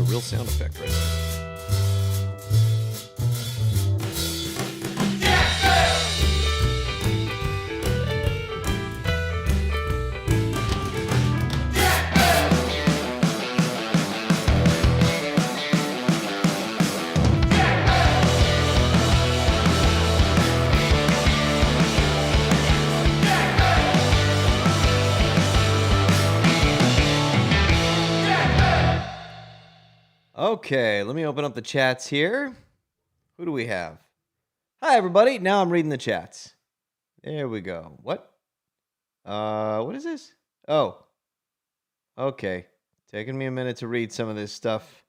real sound effect right there. Okay, let me open up the chats here. Who do we have? Hi, everybody. Now I'm reading the chats. There we go. What? What is this? Oh, okay. Taking me a minute to read some of this stuff.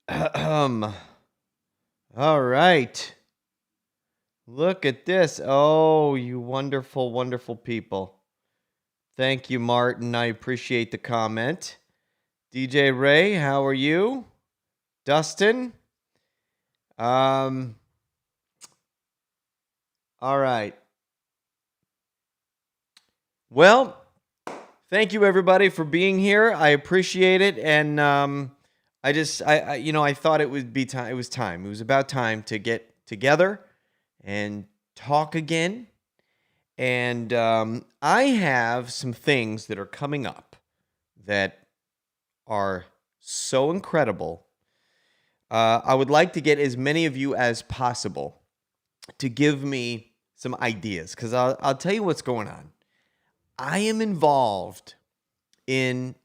All right. Look at this. Oh, you wonderful, wonderful people. Thank you, Martin. I appreciate the comment. DJ Ray, how are you? Dustin. All right. Well, thank you everybody for being here. I appreciate it, and I thought it would be time. It was time. It was about time to get together and talk again. And I have some things that are coming up that are so incredible. I would like to get as many of you as possible to give me some ideas, because I'll tell you what's going on. I am involved in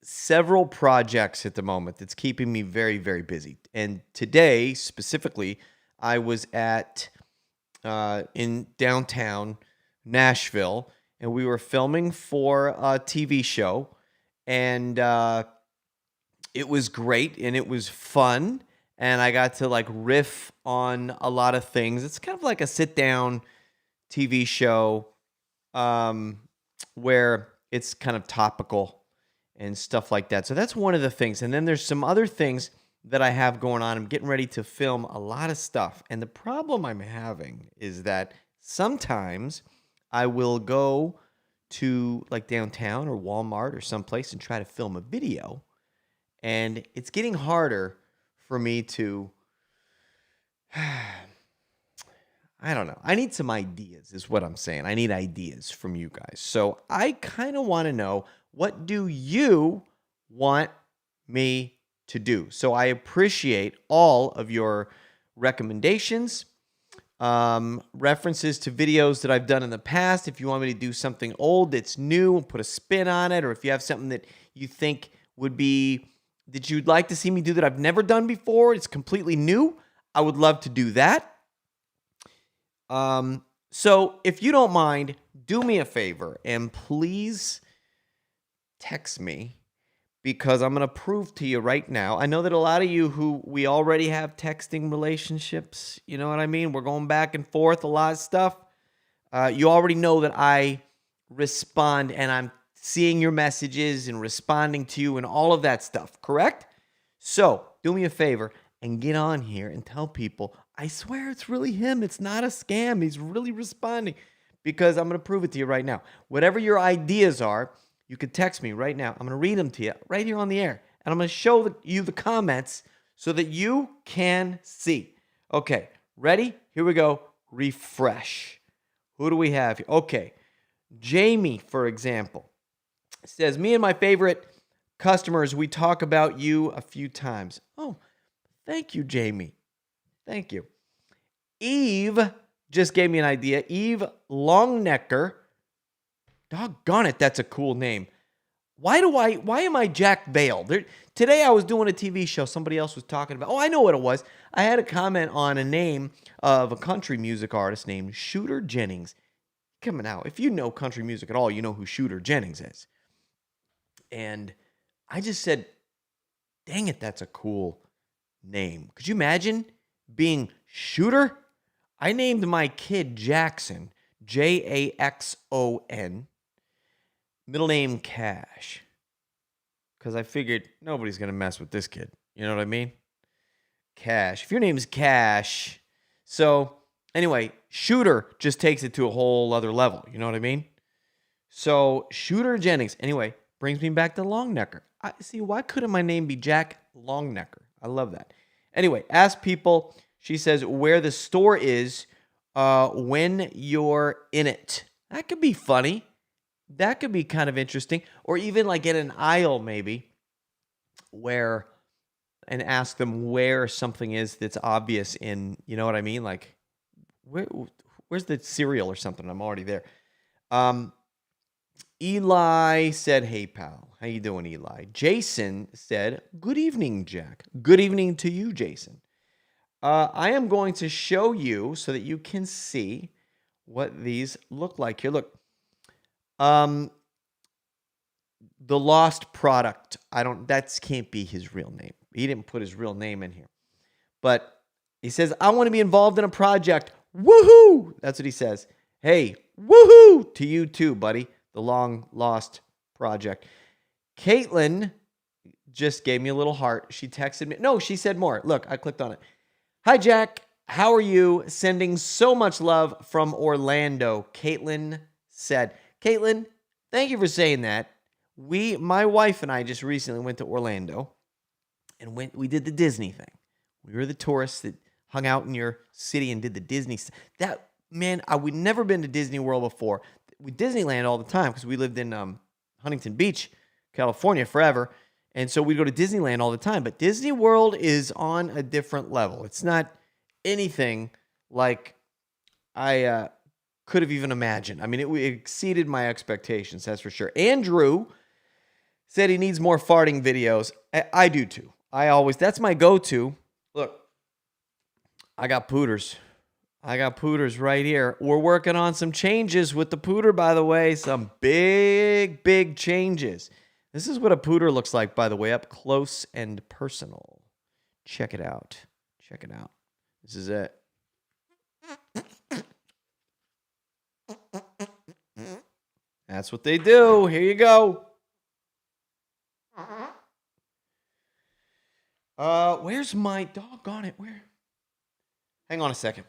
several projects at the moment that's keeping me very, very busy. And today, specifically, I was in downtown Nashville, and we were filming for a TV show, and it was great, and it was fun, and I got to riff on a lot of things. It's kind of like a sit-down TV show where it's kind of topical and stuff like that. So that's one of the things. And then there's some other things that I have going on. I'm getting ready to film a lot of stuff. And the problem I'm having is that sometimes I will go to downtown or Walmart or someplace and try to film a video. And it's getting harder for me to, I don't know. I need some ideas is what I'm saying. I need ideas from you guys. So I kind of want to know, what do you want me to do? So I appreciate all of your recommendations, references to videos that I've done in the past. If you want me to do something old that's new and put a spin on it, or if you have something that you think would be, that you'd like to see me do that I've never done before, it's completely new, I would love to do that. So if you don't mind, do me a favor and please text me, because I'm going to prove to you right now. I know that a lot of you who we already have texting relationships, you know what I mean? We're going back and forth, a lot of stuff. You already know that I respond, and I'm seeing your messages and responding to you and all of that stuff, correct? So do me a favor and get on here and tell people, I swear it's really him. It's not a scam. He's really responding, because I'm going to prove it to you right now. Whatever your ideas are, you can text me right now. I'm going to read them to you right here on the air, and I'm going to show you the comments so that you can see. Okay, ready? Here we go. Refresh. Who do we have here? Okay, Jamie, for example, says, me and my favorite customers, we talk about you a few times. Oh, thank you, Jamie. Thank you. Eve just gave me an idea. Eve Longnecker. Doggone it, that's a cool name. Why am I Jack Vale? Today I was doing a TV show. Somebody else was talking about, I know what it was. I had a comment on a name of a country music artist named Shooter Jennings. Come on now, if you know country music at all, you know who Shooter Jennings is. And I just said, dang it, that's a cool name. Could you imagine being Shooter? I named my kid Jackson, Jaxon. Middle name Cash, because I figured nobody's going to mess with this kid. You know what I mean? Cash. If your name is Cash. So anyway, Shooter just takes it to a whole other level. You know what I mean? So Shooter Jennings. Anyway, brings me back to Longnecker. See, why couldn't my name be Jack Longnecker? I love that. Anyway, ask people. She says where the store is when you're in it. That could be funny. That could be kind of interesting. Or even like in an aisle maybe and ask them where something is that's obvious in, you know what I mean? Like, where's the cereal or something? I'm already there. Eli said, hey, pal. How you doing, Eli? Jason said, good evening, Jack. Good evening to you, Jason. I am going to show you so that you can see what these look like. Here, look. The Lost Product. That can't be his real name. He didn't put his real name in here. But he says, I want to be involved in a project. Woohoo! That's what he says. Hey, woohoo to you too, buddy. The Long Lost Project. Caitlin just gave me a little heart. She texted me. No, she said more. Look, I clicked on it. Hi, Jack. How are you? Sending so much love from Orlando. Caitlin said. Caitlin, thank you for saying that. My wife and I just recently went to Orlando and we did the Disney thing. We were the tourists that hung out in your city and did the Disney. Man, we'd never been to Disney World before. We Disneyland all the time because we lived in Huntington Beach, California forever. And so we go to Disneyland all the time. But Disney World is on a different level. It's not anything like I could have even imagined. I mean, it exceeded my expectations, that's for sure. Andrew said he needs more farting videos. I do too. That's my go-to. Look, I got pooters. Right here. We're working on some changes with the pooter, by the way. Some big, big changes. This is what a pooter looks like, by the way, up close and personal. Check it out. This is it. That's what they do. Here you go. Where's my doggone it? Where? Hang on a second.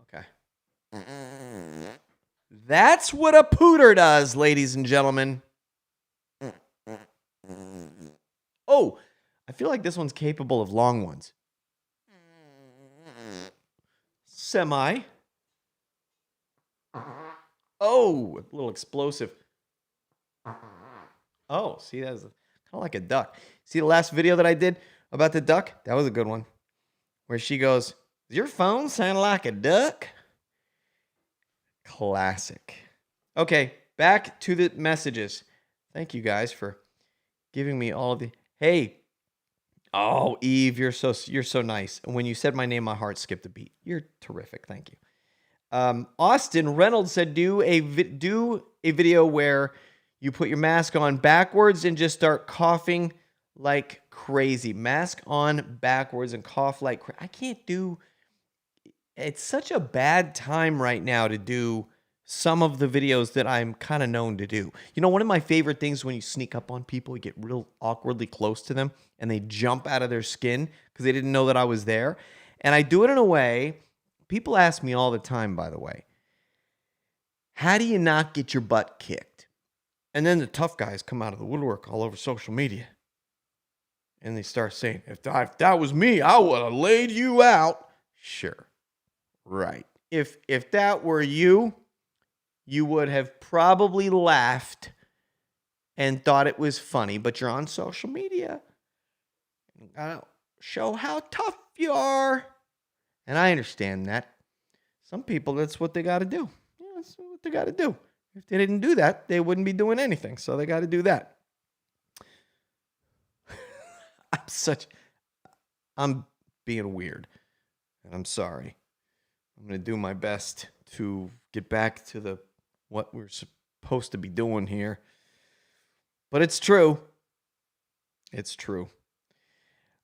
Okay. That's what a pooter does, ladies and gentlemen. Oh, I feel like this one's capable of long ones. Semi. Oh, a little explosive. Oh, see, that's kind of like a duck. See the last video that I did about the duck? That was a good one. Where she goes, does your phone sound like a duck? Classic. Okay, back to the messages. Thank you guys for giving me all the... Hey. Oh, Eve, you're so nice. When you said my name, my heart skipped a beat. You're terrific. Thank you. Austin Reynolds said, do a video where you put your mask on backwards and just start coughing like crazy. Mask on backwards and cough like crazy. I can't do... It's such a bad time right now to do some of the videos that I'm kind of known to do. You know, one of my favorite things when you sneak up on people, you get real awkwardly close to them and they jump out of their skin because they didn't know that I was there. And I do it in a way, people ask me all the time, by the way, how do you not get your butt kicked? And then the tough guys come out of the woodwork all over social media. And they start saying, if that was me, I would have laid you out. Sure. Right. If that were you, you would have probably laughed and thought it was funny, but you're on social media. You gotta show how tough you are. And I understand that. Some people, that's what they got to do. Yeah, that's what they got to do. If they didn't do that, they wouldn't be doing anything. So they got to do that. I'm being weird. And I'm sorry. I'm going to do my best to get back to what we're supposed to be doing here. But it's true. It's true.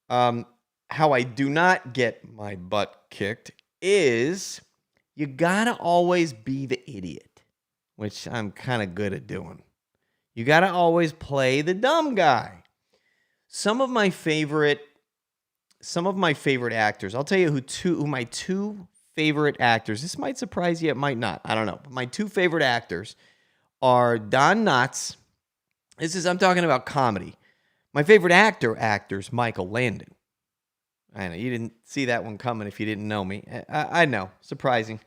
How I do not get my butt kicked is you got to always be the idiot, which I'm kind of good at doing. You got to always play the dumb guy. Some of my favorite actors, I'll tell you who my two favorite actors. This might surprise you. It might not. I don't know. But my 2 favorite actors are Don Knotts. I'm talking about comedy. My favorite actor's Michael Landon. I know, you didn't see that one coming if you didn't know me. I know, surprising.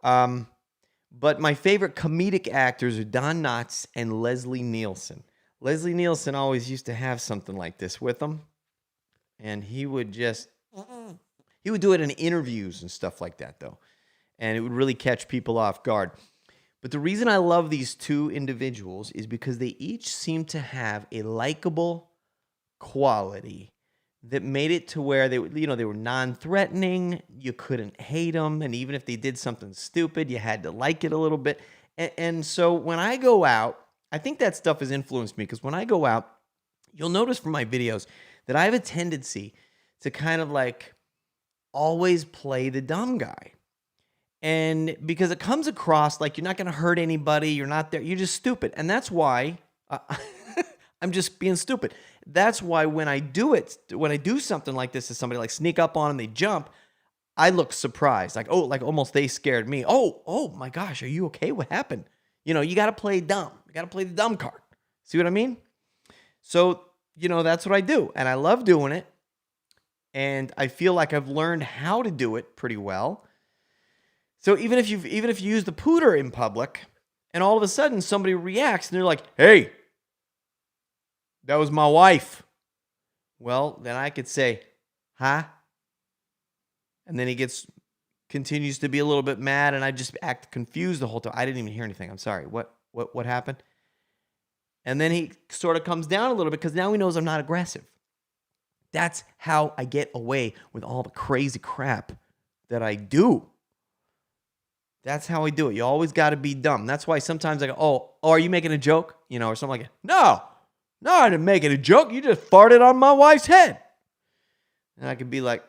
But my favorite comedic actors are Don Knotts and Leslie Nielsen. Leslie Nielsen always used to have something like this with him. And he would do it in interviews and stuff like that, though. And it would really catch people off guard. But the reason I love these 2 individuals is because they each seem to have a likable quality that made it to where they were non-threatening. You couldn't hate them. And even if they did something stupid, you had to like it a little bit. And so when I go out, I think that stuff has influenced me, because when I go out, you'll notice from my videos that I have a tendency to kind of like always play the dumb guy. And because it comes across like you're not going to hurt anybody, you're not there, you're just stupid. And that's why I'm just being stupid. That's why when I do something like this to somebody, like sneak up on them, they jump, I look surprised. Like almost they scared me. Oh my gosh, are you okay? What happened? You got to play dumb. You got to play the dumb card. See what I mean? So, that's what I do. And I love doing it. And I feel like I've learned how to do it pretty well. So even if you use the pooter in public and all of a sudden somebody reacts and they're like, "Hey, that was my wife." Well, then I could say, "Huh?" And then he continues to be a little bit mad, and I just act confused the whole time. I didn't even hear anything. I'm sorry. What happened? And then he sort of comes down a little bit because now he knows I'm not aggressive. That's how I get away with all the crazy crap that I do. That's how I do it. You always got to be dumb. That's why sometimes I go, oh, are you making a joke? Or something like that. No, I didn't make it a joke. You just farted on my wife's head. And I could be like,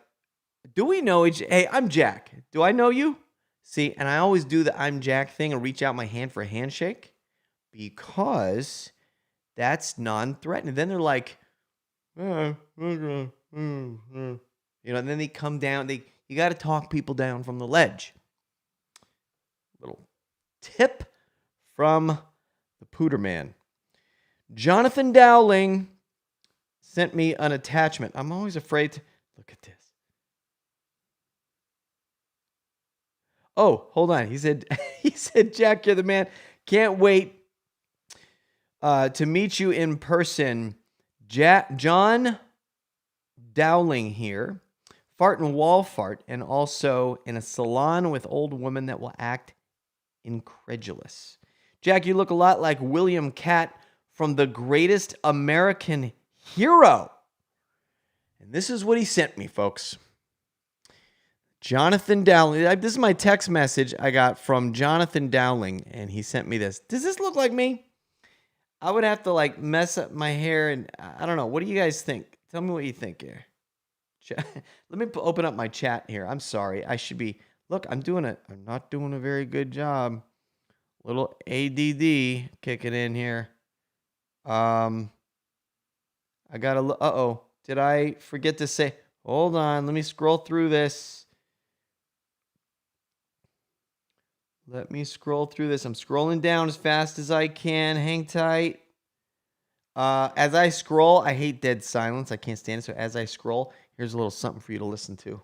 do we know each? Hey, I'm Jack. Do I know you? See, and I always do the I'm Jack thing and reach out my hand for a handshake because that's non-threatening. Then they're like, and then they come down. You got to talk people down from the ledge. Little tip from the Pooter Man. Jonathan Dowling sent me an attachment. I'm always afraid to look at this. Oh, hold on. He said, Jack, you're the man. Can't wait to meet you in person. John Dowling here. Fart and wall fart, and also in a salon with old women that will act incredulous. Jack, you look a lot like William Catt from The Greatest American Hero. And this is what he sent me, folks. Jonathan Dowling. This is my text message I got from Jonathan Dowling, and he sent me this. Does this look like me? I would have to mess up my hair, and I don't know. What do you guys think? Tell me what you think here. Let me open up my chat here. I'm sorry. I should be. Look, I'm not doing a very good job. Little ADD kicking in here. I got a. Uh-oh. Did I forget to say? Hold on. Let me scroll through this. Let me scroll through this. I'm scrolling down as fast as I can. Hang tight. As I scroll, I hate dead silence. I can't stand it. So as I scroll, here's a little something for you to listen to.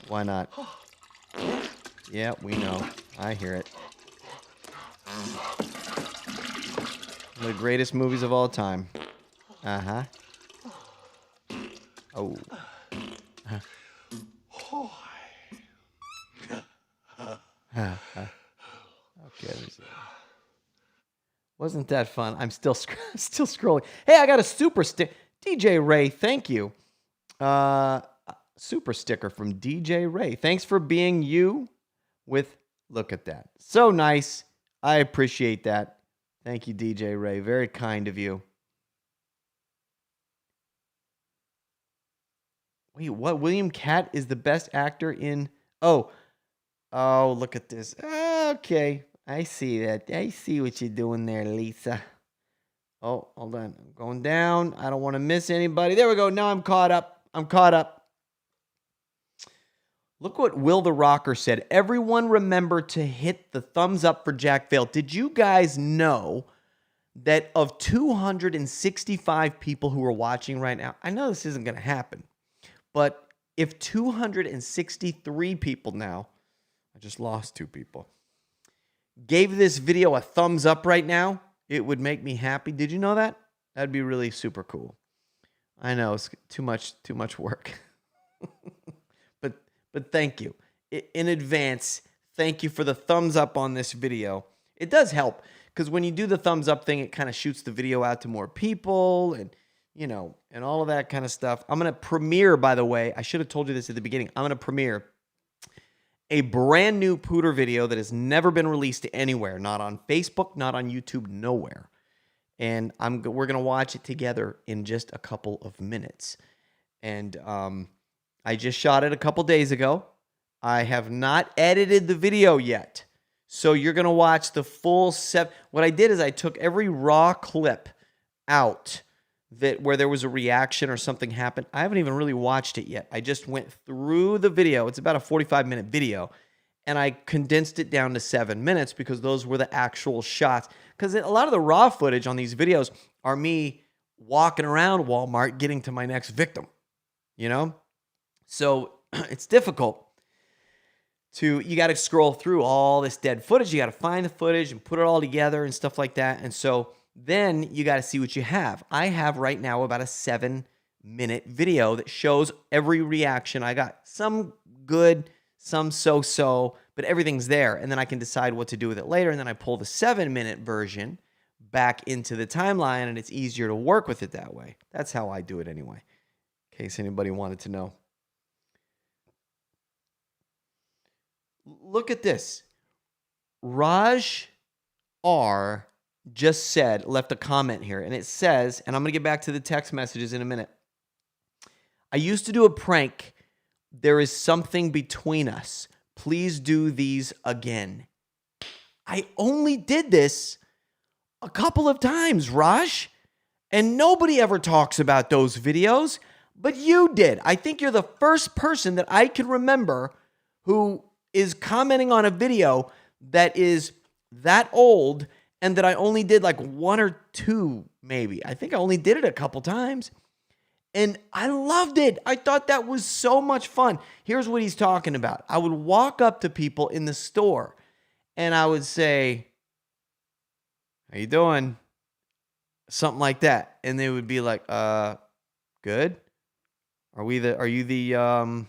Why not? Yeah, we know. I hear it. One of the greatest movies of all time. Uh-huh. Oh. Okay, wasn't that fun? I'm still scrolling. Hey, I got a super stick. DJ Ray, thank you. Super sticker from DJ Ray. Thanks for being you with, look at that. So nice. I appreciate that. Thank you, DJ Ray. Very kind of you. Wait, what? William Catt is the best actor in... Oh, look at this. Okay. I see that. I see what you're doing there, Lisa. Oh, hold on. I'm going down. I don't want to miss anybody. There we go. Now I'm caught up. I'm caught up. Look what Will the Rocker said. Everyone remember to hit the thumbs up for Jack Vale. Did you guys know that of 265 people who are watching right now, I know this isn't going to happen, but if 263 people now, I just lost 2 people, gave this video a thumbs up right now, it would make me happy. Did you know that? That'd be really super cool. I know it's too much work. But thank you. In advance, thank you for the thumbs up on this video. It does help because when you do the thumbs up thing, it kind of shoots the video out to more people and, you know, and all of that kind of stuff. I'm going to premiere, by the way, I should have told you this at the beginning. I'm going to premiere a brand new Pooter video that has never been released anywhere, not on Facebook, not on YouTube, nowhere. And we're going to watch it together in just a couple of minutes. And I just shot it a couple days ago. I have not edited the video yet. So you're going to watch the full set. What I did is I took every raw clip out where there was a reaction or something happened. I haven't even really watched it yet. I just went through the video. It's about a 45-minute video. And I condensed it down to 7 minutes because those were the actual shots. Because a lot of the raw footage on these videos are me walking around Walmart getting to my next victim. You know? So it's difficult you got to scroll through all this dead footage. You got to find the footage and put it all together and stuff like that. And so then you got to see what you have. I have right now about a 7-minute video that shows every reaction I got. Some good, some so-so, but everything's there. And then I can decide what to do with it later. And then I pull the 7-minute version back into the timeline and it's easier to work with it that way. That's how I do it anyway, in case anybody wanted to know. Look at this. Raj R just left a comment here, and it says, and I'm going to get back to the text messages in a minute. I used to do a prank. There is something between us. Please do these again. I only did this a couple of times, Raj, and nobody ever talks about those videos, but you did. I think you're the first person that I can remember who is commenting on a video that is that old and that I only did like 1 or 2, maybe. I think I only did it a couple times. And I loved it. I thought that was so much fun. Here's what he's talking about. I would walk up to people in the store and I would say, "How you doing?" Something like that. And they would be like, good. Are you the,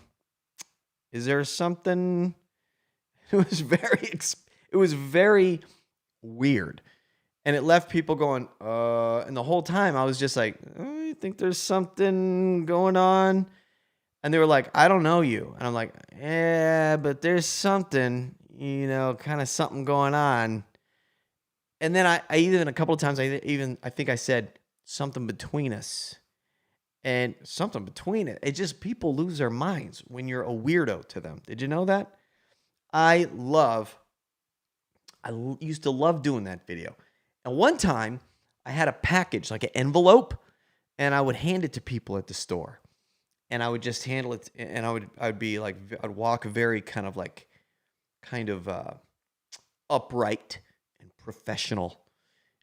is there something? It was very weird. And it left people going, and the whole time I was just like, "Oh, you think there's something going on?" And they were like, "I don't know you." And I'm like, "Yeah, but there's something, you know, kind of something going on." And then I even a couple of times, I think I said something between us. And something between it. It just, people lose their minds when you're a weirdo to them. Did you know that? I used to love doing that video. And one time I had a package, like an envelope, and I would hand it to people at the store. And I would just handle it, and I'd walk very kind of upright and professional.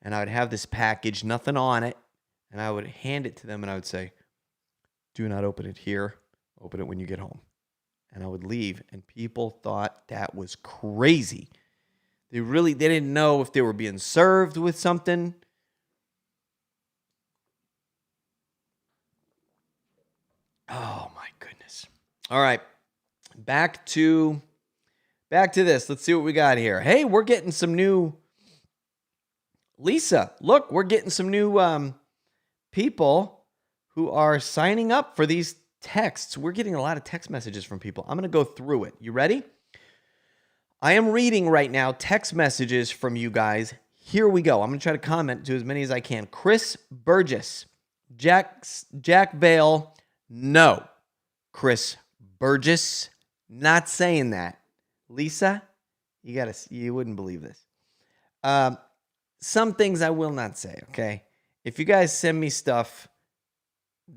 And I would have this package, nothing on it, and I would hand it to them and I would say, "Do not open it here. Open it when you get home." And I would leave, and people thought that was crazy. They didn't know if they were being served with something. Oh my goodness. All right. Back to this. Let's see what we got here. Hey, we're getting some new Lisa, look, we're getting some new people who are signing up for these texts. We're getting a lot of text messages from people. I'm going to go through it. You ready? I am reading right now text messages from you guys. Here we go. I'm going to try to comment to as many as I can. Chris Burgess. Jack Vale. No. Chris Burgess. Not saying that. Lisa, you wouldn't believe this. Some things I will not say, okay? If you guys send me stuff,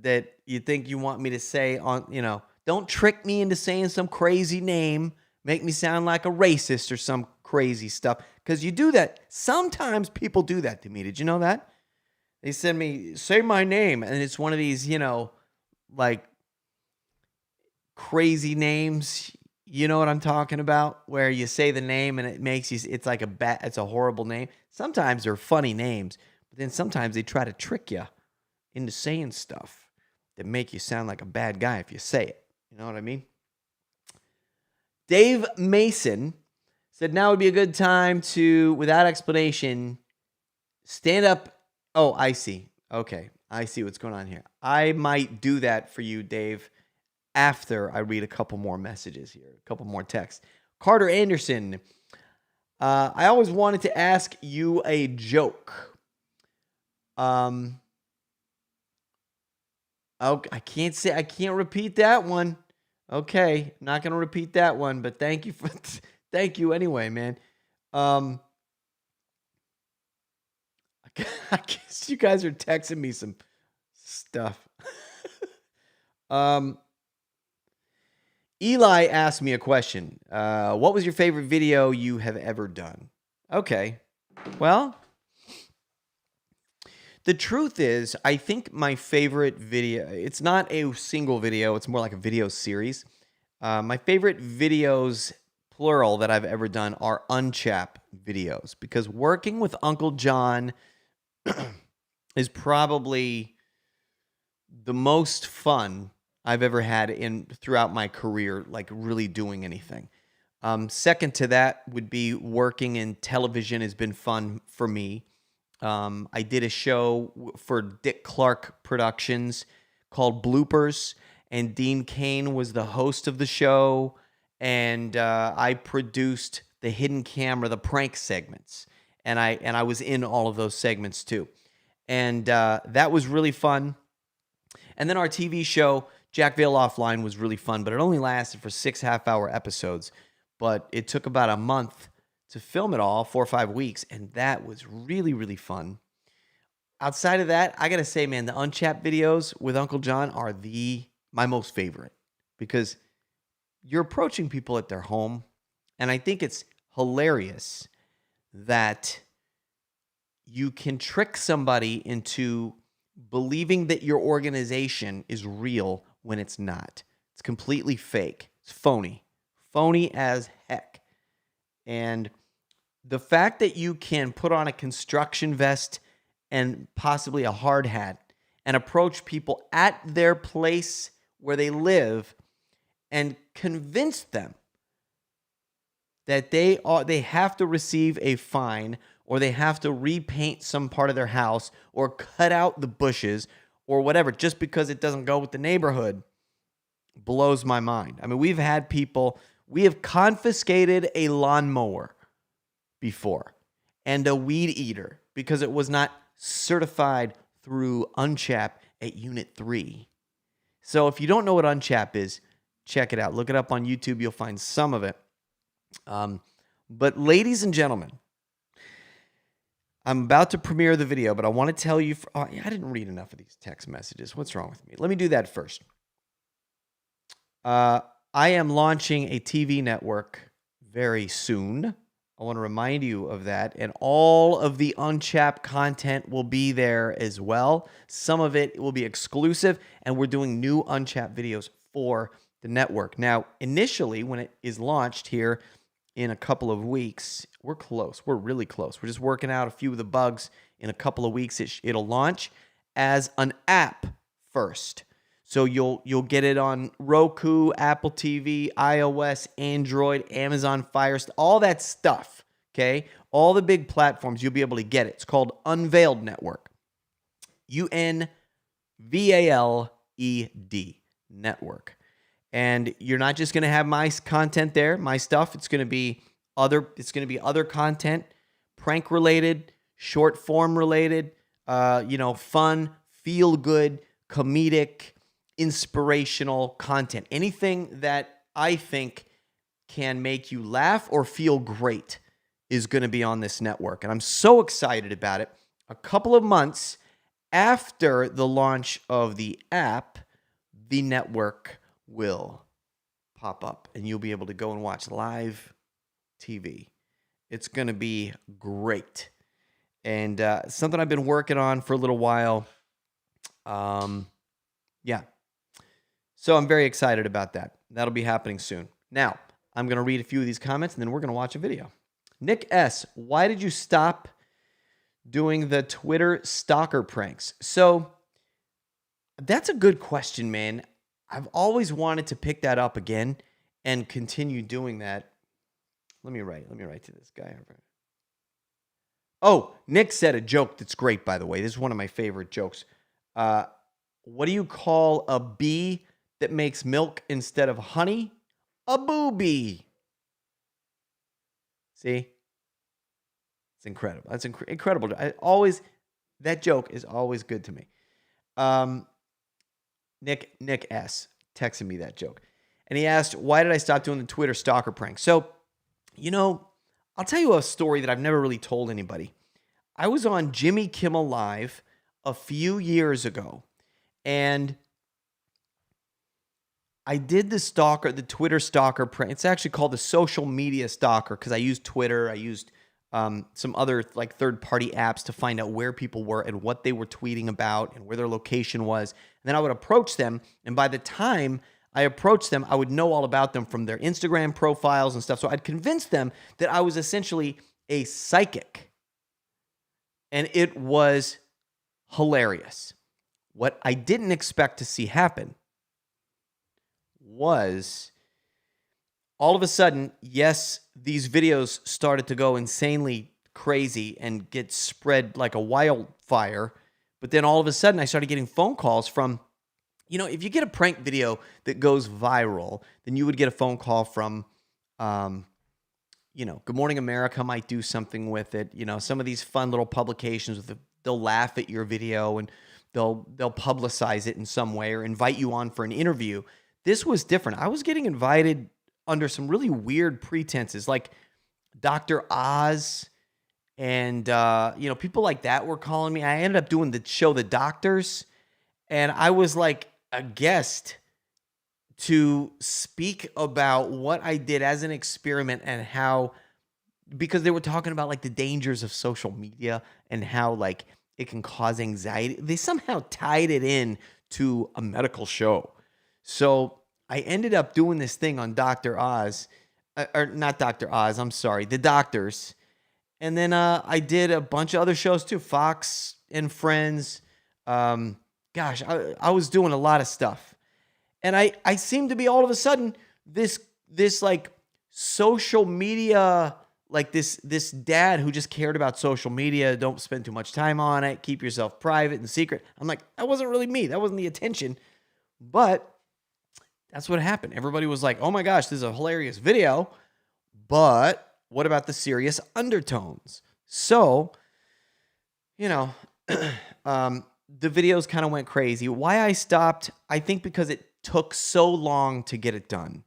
that you think you want me to say on, don't trick me into saying some crazy name, make me sound like a racist or some crazy stuff. Because you do that. Sometimes people do that to me. Did you know that? They send me, say my name, and it's one of these, like crazy names. You know what I'm talking about? Where you say the name and it makes you, it's like it's a horrible name. Sometimes they're funny names, but then sometimes they try to trick you into saying stuff that make you sound like a bad guy if you say it. You know what I mean? Dave Mason said now would be a good time to, without explanation, stand up. Oh, I see. Okay, I see what's going on here. I might do that for you, Dave, after I read a couple more messages here, a couple more texts. Carter Anderson, I always wanted to ask you a joke. Oh, I can't repeat that one. Okay, I'm not going to repeat that one, but thank you anyway, man. I guess you guys are texting me some stuff. Eli asked me a question. What was your favorite video you have ever done? Okay. Well, the truth is, I think my favorite video, it's not a single video, it's more like a video series. My favorite videos, plural, that I've ever done are Unchap videos, because working with Uncle John is probably the most fun I've ever had throughout my career, like really doing anything. Second to that would be working in television has been fun for me. I did a show for Dick Clark Productions called Bloopers, and Dean Cain was the host of the show, and I produced the hidden camera, the prank segments, and I was in all of those segments too, and that was really fun. And then our TV show, Jack Vale Offline, was really fun, but it only lasted for 6 half-hour episodes, but it took about a month to film it all, 4 or 5 weeks, and that was really, really fun. Outside of that, I gotta say, man, the Unchapped videos with Uncle John are my most favorite, because you're approaching people at their home, and I think it's hilarious that you can trick somebody into believing that your organization is real when it's not. It's completely fake. It's phony. Phony as heck. And the fact that you can put on a construction vest and possibly a hard hat and approach people at their place where they live and convince them that they have to receive a fine, or they have to repaint some part of their house, or cut out the bushes, or whatever, just because it doesn't go with the neighborhood, blows my mind. I mean, we have confiscated a lawnmower before and a weed eater because it was not certified through Unchap at Unit 3. So if you don't know what Unchap is, check it out. Look it up on YouTube. You'll find some of it. But ladies and gentlemen, I'm about to premiere the video, but I want to tell you, I didn't read enough of these text messages. What's wrong with me? Let me do that first. I am launching a TV network very soon. I want to remind you of that. And all of the Unchapped content will be there as well. Some of it will be exclusive, and we're doing new Unchapped videos for the network. Now, initially, when it is launched here in a couple of weeks, we're close. We're really close. We're just working out a few of the bugs. In a couple of weeks, it'll launch as an app first. So you'll get it on Roku, Apple TV, iOS, Android, Amazon Fire, all that stuff, okay? All the big platforms, you'll be able to get it. It's called Unveiled Network. Unvealed Network. And you're not just going to have my content there, my stuff. It's going to be other content, prank related, short form related, fun, feel good, comedic, inspirational content. Anything that I think can make you laugh or feel great is going to be on this network. And I'm so excited about it. A couple of months after the launch of the app, the network will pop up and you'll be able to go and watch live TV. It's going to be great. And something I've been working on for a little while. Yeah. So I'm very excited about that. That'll be happening soon. Now, I'm going to read a few of these comments and then we're going to watch a video. Nick S., why did you stop doing the Twitter stalker pranks? So that's a good question, man. I've always wanted to pick that up again and continue doing that. Let me write to this guy. Oh, Nick said a joke that's great, by the way. This is one of my favorite jokes. What do you call a bee that makes milk instead of honey? A booby. See? It's incredible. That's incredible. That joke is always good to me. Nick S. texted me that joke. And he asked, why did I stop doing the Twitter stalker prank? So, I'll tell you a story that I've never really told anybody. I was on Jimmy Kimmel Live a few years ago, and I did the Twitter stalker prank. It's actually called the social media stalker because I used Twitter. I used some other like third-party apps to find out where people were and what they were tweeting about and where their location was. And then I would approach them, and by the time I approached them, I would know all about them from their Instagram profiles and stuff. So I'd convince them that I was essentially a psychic. And it was hilarious. What I didn't expect to see happen was all of a sudden, yes, these videos started to go insanely crazy and get spread like a wildfire. But then all of a sudden, I started getting phone calls from, if you get a prank video that goes viral, then you would get a phone call from, Good Morning America might do something with it. Some of these fun little publications, they'll laugh at your video and they'll publicize it in some way or invite you on for an interview. This was different. I was getting invited under some really weird pretenses, like Dr. Oz and, people like that were calling me. I ended up doing the show The Doctors, and I was like a guest to speak about what I did as an experiment and how, because they were talking about like the dangers of social media and how like it can cause anxiety. They somehow tied it in to a medical show. So I ended up doing this thing on Dr. Oz, or not Dr. Oz, I'm sorry, The Doctors. And then I did a bunch of other shows too, Fox and Friends. I was doing a lot of stuff. And I seemed to be all of a sudden this like social media, like this dad who just cared about social media. Don't spend too much time on it. Keep yourself private and secret. I'm like, that wasn't really me. That wasn't the attention. But that's what happened. Everybody was like, oh my gosh, this is a hilarious video. But what about the serious undertones? So, the videos kind of went crazy. Why I stopped, I think because it took so long to get it done.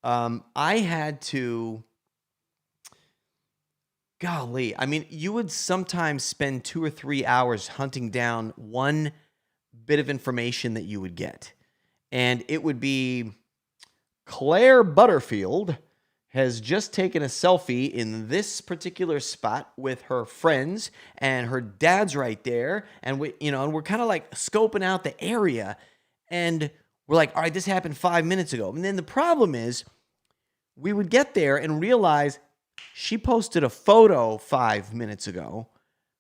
I had to, you would sometimes spend 2 or 3 hours hunting down one bit of information that you would get. And it would be Claire Butterfield has just taken a selfie in this particular spot with her friends, and her dad's right there. And we're kind of like scoping out the area, and we're like, all right, this happened 5 minutes ago. And then the problem is we would get there and realize she posted a photo 5 minutes ago,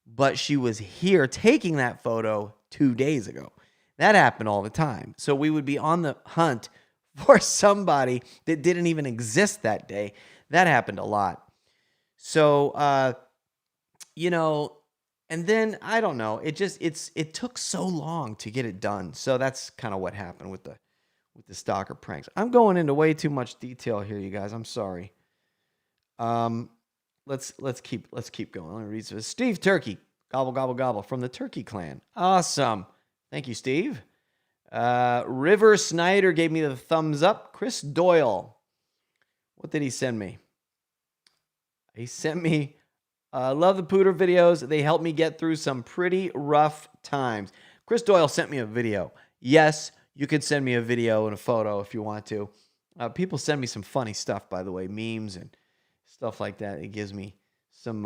but she was here taking that photo 2 days ago. That happened all the time. So we would be on the hunt for somebody that didn't even exist that day. That happened a lot. So, and then I don't know. It took so long to get it done. So that's kind of what happened with the stalker pranks. I'm going into way too much detail here, you guys. I'm sorry. Let's keep going. Let me read this. Steve Turkey, gobble gobble gobble from the Turkey Clan. Awesome. Thank you, Steve. River Snyder gave me the thumbs up. Chris Doyle. What did he send me? He sent me Love the Pooter videos. They help me get through some pretty rough times. Chris Doyle sent me a video. Yes, you can send me a video and a photo if you want to. People send me some funny stuff, by the way, memes and stuff like that. It gives me some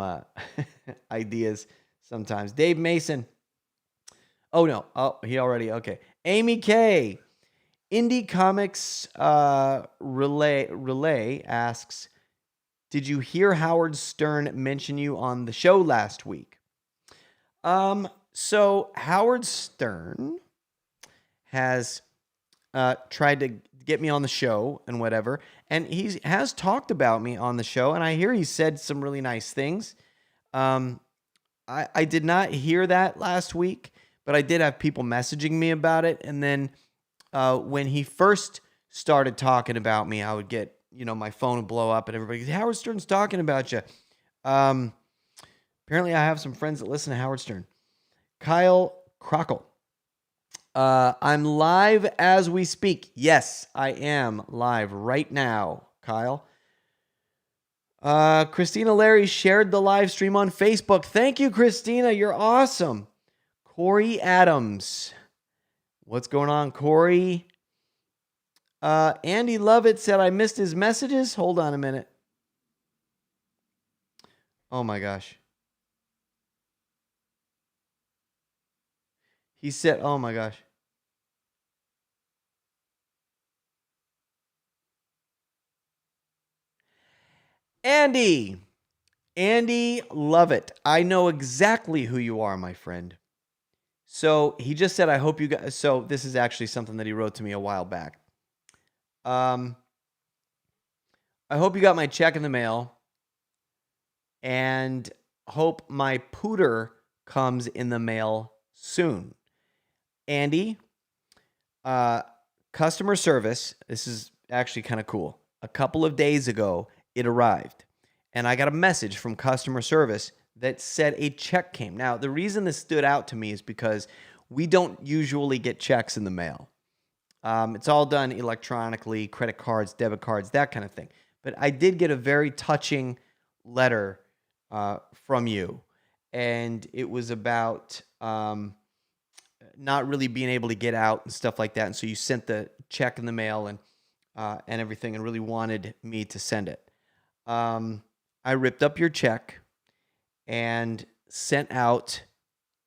ideas sometimes. Dave Mason. Oh, no. Oh, he already. Okay. Amy K. Indie Comics Relay asks, did you hear Howard Stern mention you on the show last week? So Howard Stern has tried to get me on the show and whatever, and he has talked about me on the show, and I hear he said some really nice things. I did not hear that last week, but I did have people messaging me about it, and then when he first started talking about me, I would get, my phone would blow up and everybody, Howard Stern's talking about you. Apparently I have some friends that listen to Howard Stern. Kyle Crockle. I'm live as we speak. Yes, I am live right now, Kyle. Christina Larry shared the live stream on Facebook. Thank you, Christina. You're awesome. Corey Adams. What's going on, Corey? Andy Lovett said I missed his messages. Hold on a minute. Oh my gosh. He said, oh my gosh. Andy Lovett. I know exactly who you are, my friend. So he just said, I hope you guys. So this is actually something that he wrote to me a while back. I hope you got my check in the mail, and hope my pooter comes in the mail soon. Andy, customer service. This is actually kind of cool. A couple of days ago, it arrived, and I got a message from customer service that said a check came. Now, the reason this stood out to me is because we don't usually get checks in the mail. It's all done electronically, credit cards, debit cards, that kind of thing. But I did get a very touching letter from you, and it was about not really being able to get out and stuff like that. And so you sent the check in the mail and everything, and really wanted me to send it. I ripped up your check and sent out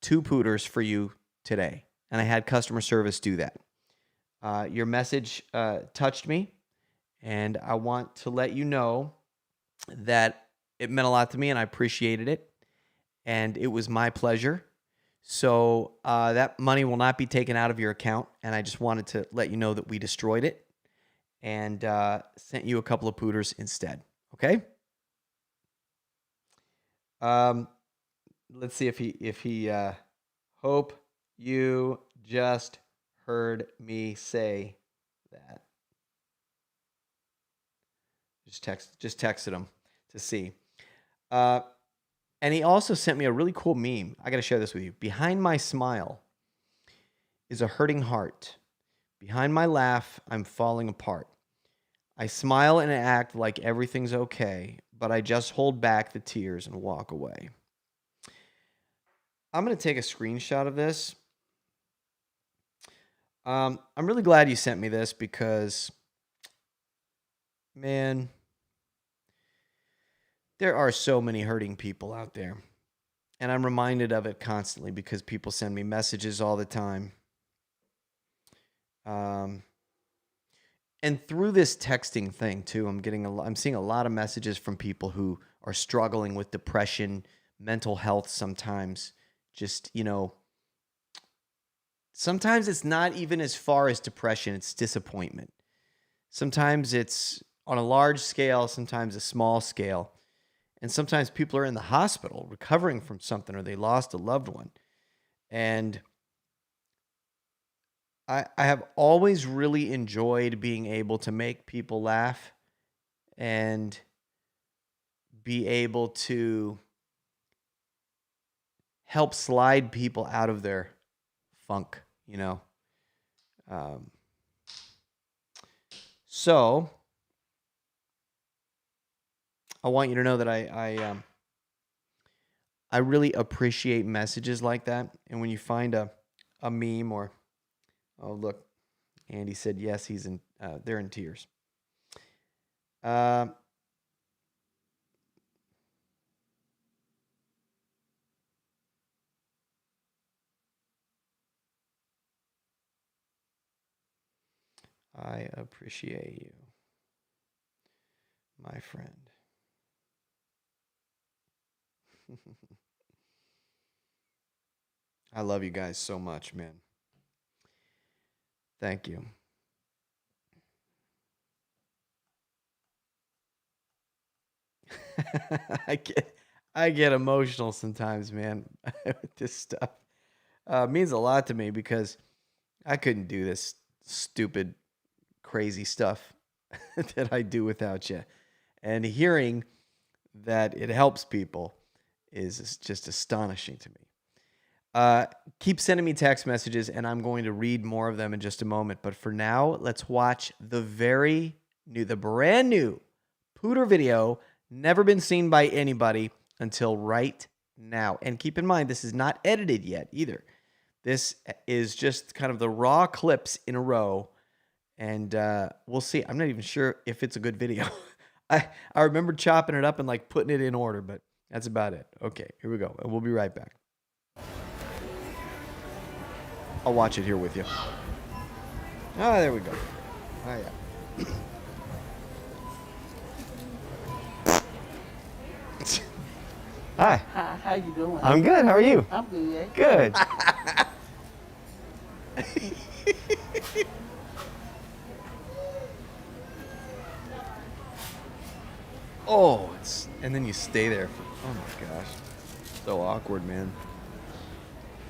2 pooters for you today, and I had customer service do that. Your message touched me, and I want to let you know that it meant a lot to me, and I appreciated it, and it was my pleasure. So that money will not be taken out of your account, and I just wanted to let you know that we destroyed it and sent you a couple of pooters instead. Okay? Let's see if he hope you just heard me say that. Just texted him to see. And he also sent me a really cool meme. I got to share this with you. Behind my smile is a hurting heart. Behind my laugh, I'm falling apart. I smile and act like everything's okay, but I just hold back the tears and walk away. I'm going to take a screenshot of this. I'm really glad you sent me this because, man, there are so many hurting people out there. And I'm reminded of it constantly because people send me messages all the time. And through this texting thing too, I'm seeing a lot of messages from people who are struggling with depression, mental health sometimes. Just, sometimes it's not even as far as depression, it's disappointment. Sometimes it's on a large scale, sometimes a small scale. And sometimes people are in the hospital recovering from something, or they lost a loved one. And I have always really enjoyed being able to make people laugh and be able to help slide people out of their funk, So I want you to know that I I really appreciate messages like that. And when you find a meme or, oh, look, Andy said, yes, they're in tears. I appreciate you, my friend. I love you guys so much, man. Thank you. I get emotional sometimes, man, with this stuff. It means a lot to me because I couldn't do this stupid, crazy stuff that I do without you. And hearing that it helps people is just astonishing to me. Keep sending me text messages, and I'm going to read more of them in just a moment. But for now, let's watch the brand new POOTER video, never been seen by anybody until right now. And keep in mind, this is not edited yet either. This is just kind of the raw clips in a row, and we'll see. I'm not even sure if it's a good video. I remember chopping it up and like putting it in order, but that's about it. Okay, here we go, and we'll be right back. I'll watch it here with you. Ah, there we go. Oh, yeah. Hi. Hi, how you doing? I'm good. How are you? I'm good. Good. Oh, and then you stay there for, oh my gosh. So awkward, man.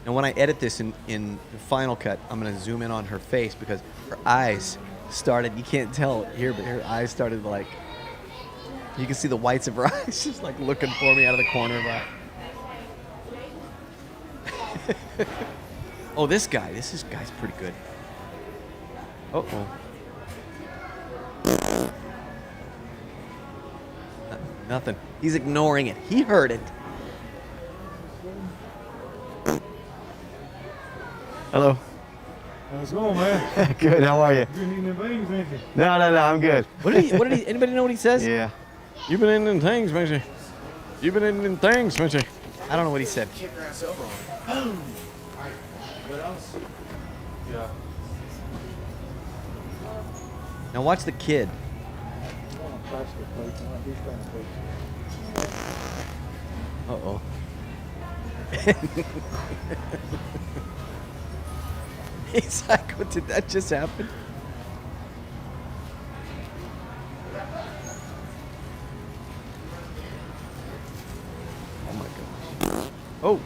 And when I edit this in the Final Cut, I'm going to zoom in on her face because her eyes started, you can't tell here, but her eyes started like, you can see the whites of her eyes just like looking for me out of the corner of her eye. Oh, this guy's pretty good. Uh-oh. Nothing. He's ignoring it. He heard it. Hello. How's it going, man? Good. How are you? You've been eating them beans, ain't you? No. I'm good. What did he? Anybody know what he says? Yeah. You've been eating them things, Mitchie. You've been eating them things, Mitchie. I don't know what he said. Kick her ass over on. What else? Yeah. Now watch the kid. Uh-oh. He's like, what, did that just happen? Oh my gosh. Oh.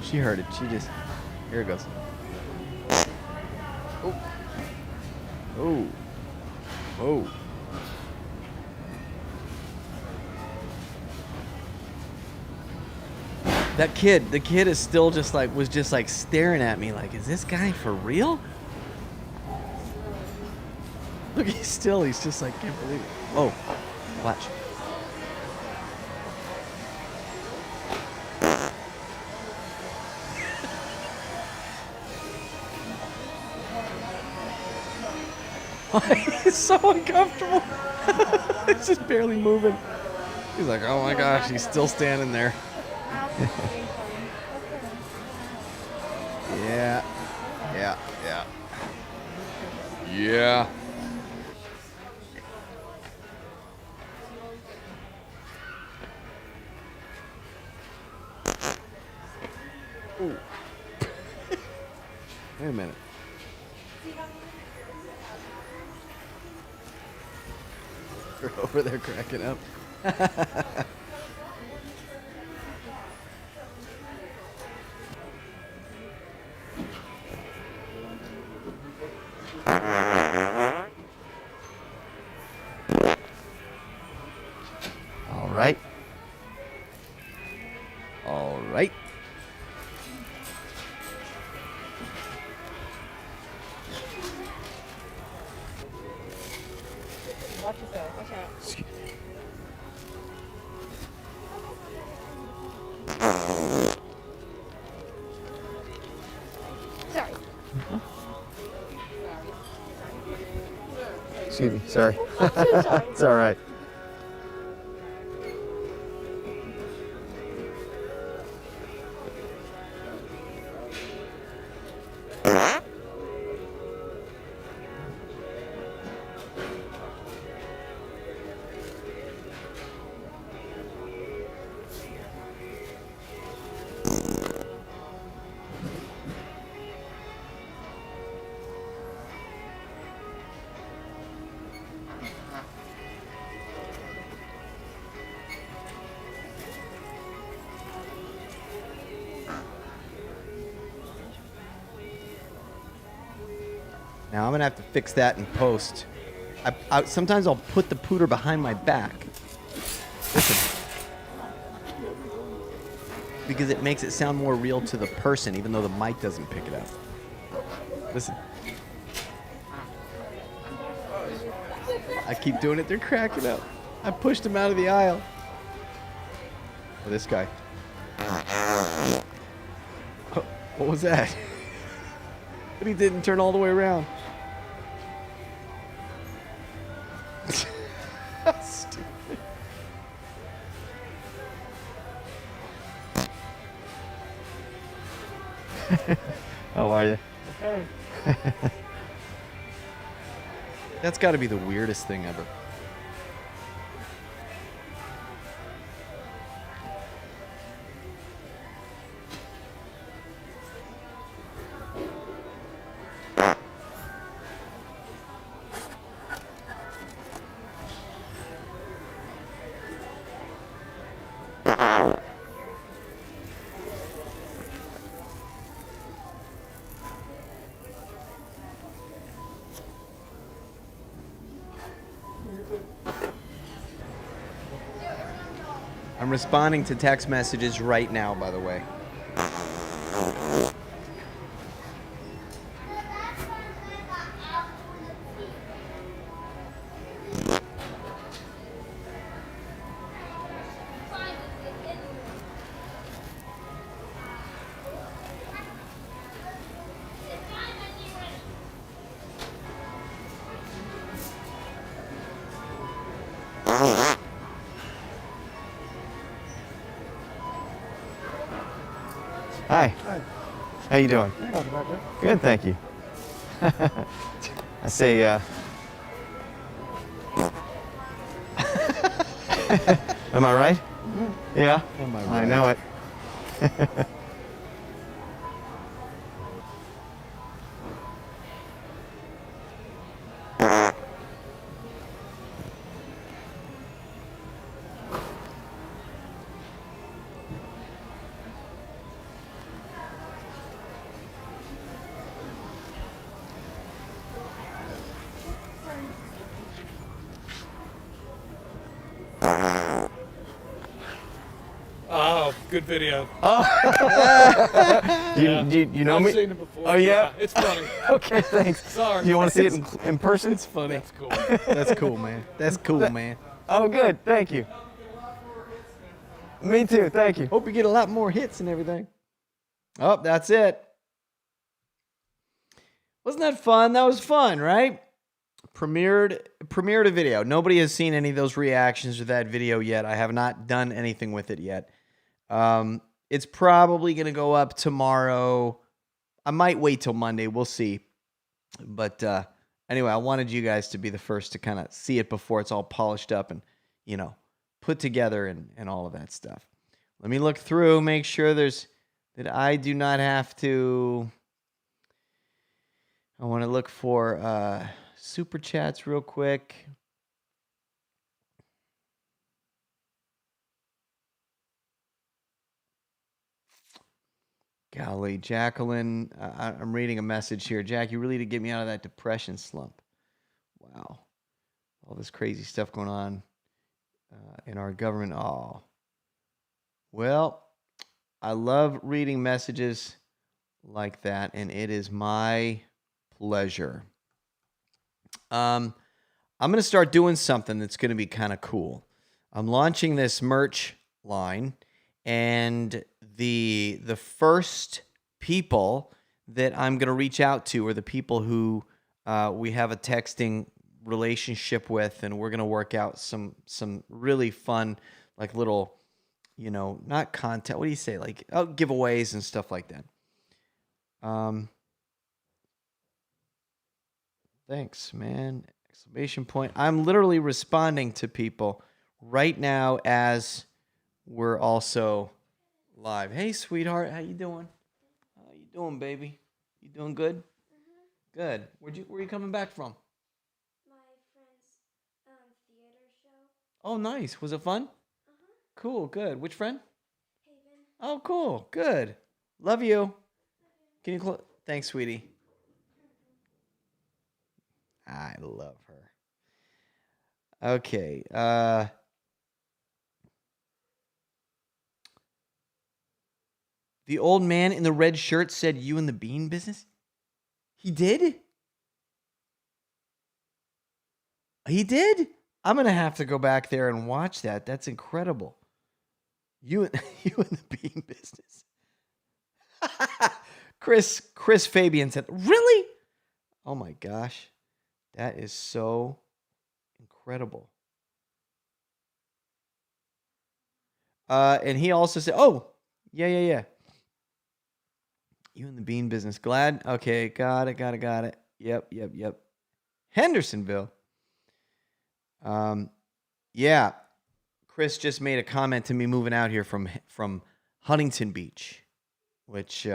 She heard it. She just, here it goes. Oh. Oh. Oh. That kid, the kid is still just like, was just like staring at me like, is this guy for real? Look, he's just like, can't believe it. Oh, watch. He's so uncomfortable. It's just barely moving. He's like, oh my gosh, he's still standing there. Yeah. Ooh. Wait a minute. They're over there cracking up. All right. Watch yourself. Watch out. Excuse me. Sorry. It's all right. Now I'm gonna have to fix that in post. Sometimes I'll put the pooter behind my back. Listen. Because it makes it sound more real to the person, even though the mic doesn't pick it up. Listen. I keep doing it, they're cracking up. I pushed him out of the aisle. Oh, this guy. Oh, what was that? But he didn't turn all the way around. Stupid. How are you? Okay. That's got to be the weirdest thing ever. I'm responding to text messages right now, by the way. Hi. Hi. How you doing? Not about that. Good, thank you. I say, am I right? Yeah. Am I I right? know it. Oh, good video. You know I've me? seen it before. Oh, yeah? It's funny. Okay, thanks. Sorry. Do you want to see it in person? It's funny. That's cool. That's cool, man. That's cool, man. Oh, good. Thank you. Me too. Thank you. Hope you get a lot more hits and everything. Oh, that's it. Wasn't that fun? That was fun, right? Premiered a video. Nobody has seen any of those reactions to that video yet. I have not done anything with it yet. It's probably going to go up tomorrow. I might wait till Monday. We'll see. But anyway, I wanted you guys to be the first to kind of see it before it's all polished up and, you know, put together and all of that stuff. Let me look through, make sure that I do not have to. I want to look for super chats real quick. Golly, Jacqueline, I'm reading a message here. Jack, you really did get me out of that depression slump. Wow. All this crazy stuff going on in our government. Oh. Well, I love reading messages like that, and it is my pleasure. I'm going to start doing something that's going to be kind of cool. I'm launching this merch line, and the first people that I'm going to reach out to are the people who we have a texting relationship with, and we're gonna work out some really fun, like little, not content. What do you say? Like giveaways and stuff like that. Thanks, man. Exclamation point. I'm literally responding to people right now as we're also live. Hey, sweetheart, how you doing? How you doing, baby? You doing good? Mm-hmm. Good. Where you coming back from? My friend's theater show. Oh, nice. Was it fun? Uh-huh. Cool. Good. Which friend? Haven. Oh, cool. Good. Love you. Can you Thanks, sweetie. I love her. Okay. The old man in the red shirt said you in the bean business? He did? He did? I'm going to have to go back there and watch that. That's incredible. You in the bean business. Chris Fabian said, really? Oh my gosh. That is so incredible. And he also said, oh, yeah. You in the bean business. Glad? Okay, got it. Yep. Hendersonville. Yeah. Chris just made a comment to me moving out here from Huntington Beach, which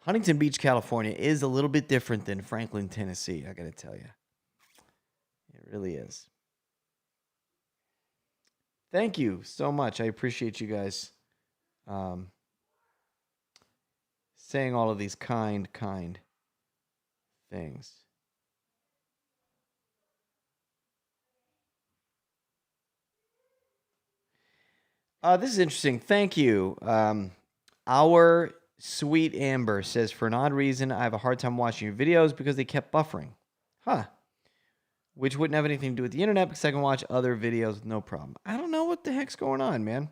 Huntington Beach, California is a little bit different than Franklin, Tennessee, I got to tell you. It really is. Thank you so much. I appreciate you guys saying all of these kind things. This is interesting. Thank you. Our sweet Amber says, for an odd reason, I have a hard time watching your videos because they kept buffering. Huh. Which wouldn't have anything to do with the internet because I can watch other videos with no problem. I don't know what the heck's going on, man.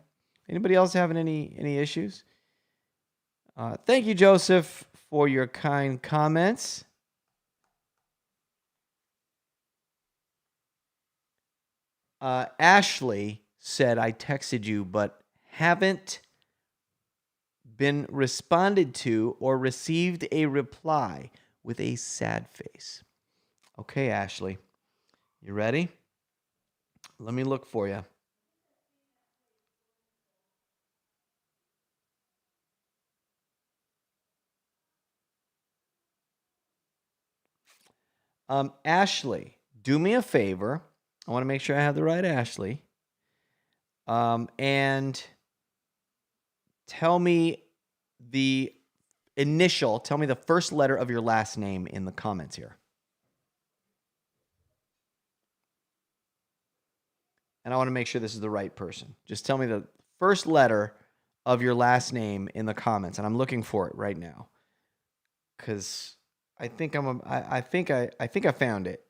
Anybody else having any issues? Thank you, Joseph, for your kind comments. Ashley said, I texted you, but haven't been responded to or received a reply with a sad face. Okay, Ashley. You ready? Let me look for you. Ashley, do me a favor. I want to make sure I have the right Ashley. And tell me the first letter of your last name in the comments here. And I want to make sure this is the right person. Just tell me the first letter of your last name in the comments, and I'm looking for it right now. Cuz I think I think I found it.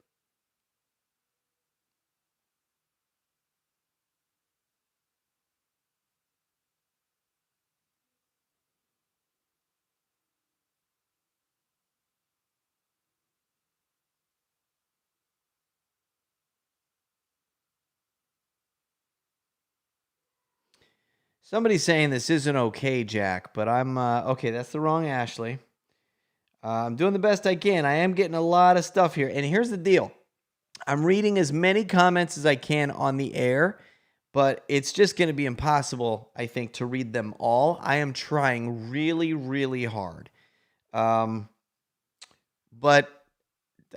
Somebody's saying this isn't okay, Jack, but I'm okay. That's the wrong Ashley. I'm doing the best I can. I am getting a lot of stuff here. And here's the deal. I'm reading as many comments as I can on the air, but it's just going to be impossible, I think, to read them all. I am trying really, really hard. But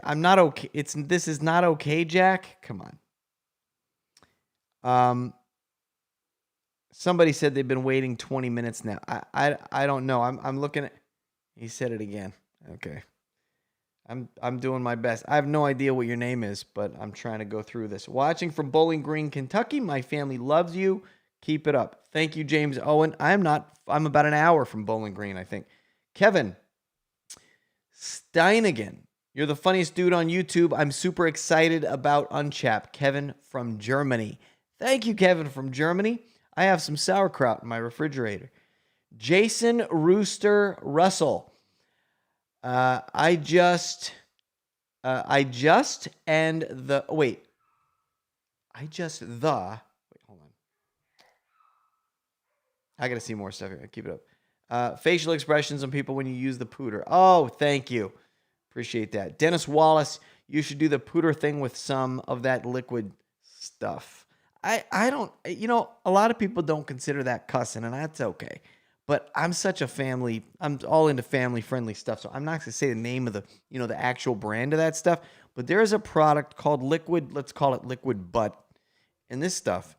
I'm not okay. This is not okay, Jack. Come on. Somebody said they've been waiting 20 minutes now. I don't know. I'm looking at. He said it again. Okay. I'm doing my best. I have no idea what your name is, but I'm trying to go through this. Watching from Bowling Green, Kentucky. My family loves you. Keep it up. Thank you, James Owen. I'm about an hour from Bowling Green, I think. Kevin Steinigan. You're the funniest dude on YouTube. I'm super excited about Unchapped. Kevin from Germany. Thank you, Kevin from Germany. I have some sauerkraut in my refrigerator. Jason Rooster Russell. I just I just and the wait. Wait, hold on. I gotta see more stuff here. Keep it up. Facial expressions on people when you use the pooter. Oh, thank you. Appreciate that. Dennis Wallace, you should do the pooter thing with some of that liquid stuff. I don't, a lot of people don't consider that cussing, and that's okay. But I'm I'm all into family friendly stuff. So I'm not going to say the name of the actual brand of that stuff. But there is a product called Liquid, let's call it Liquid Butt. And this stuff,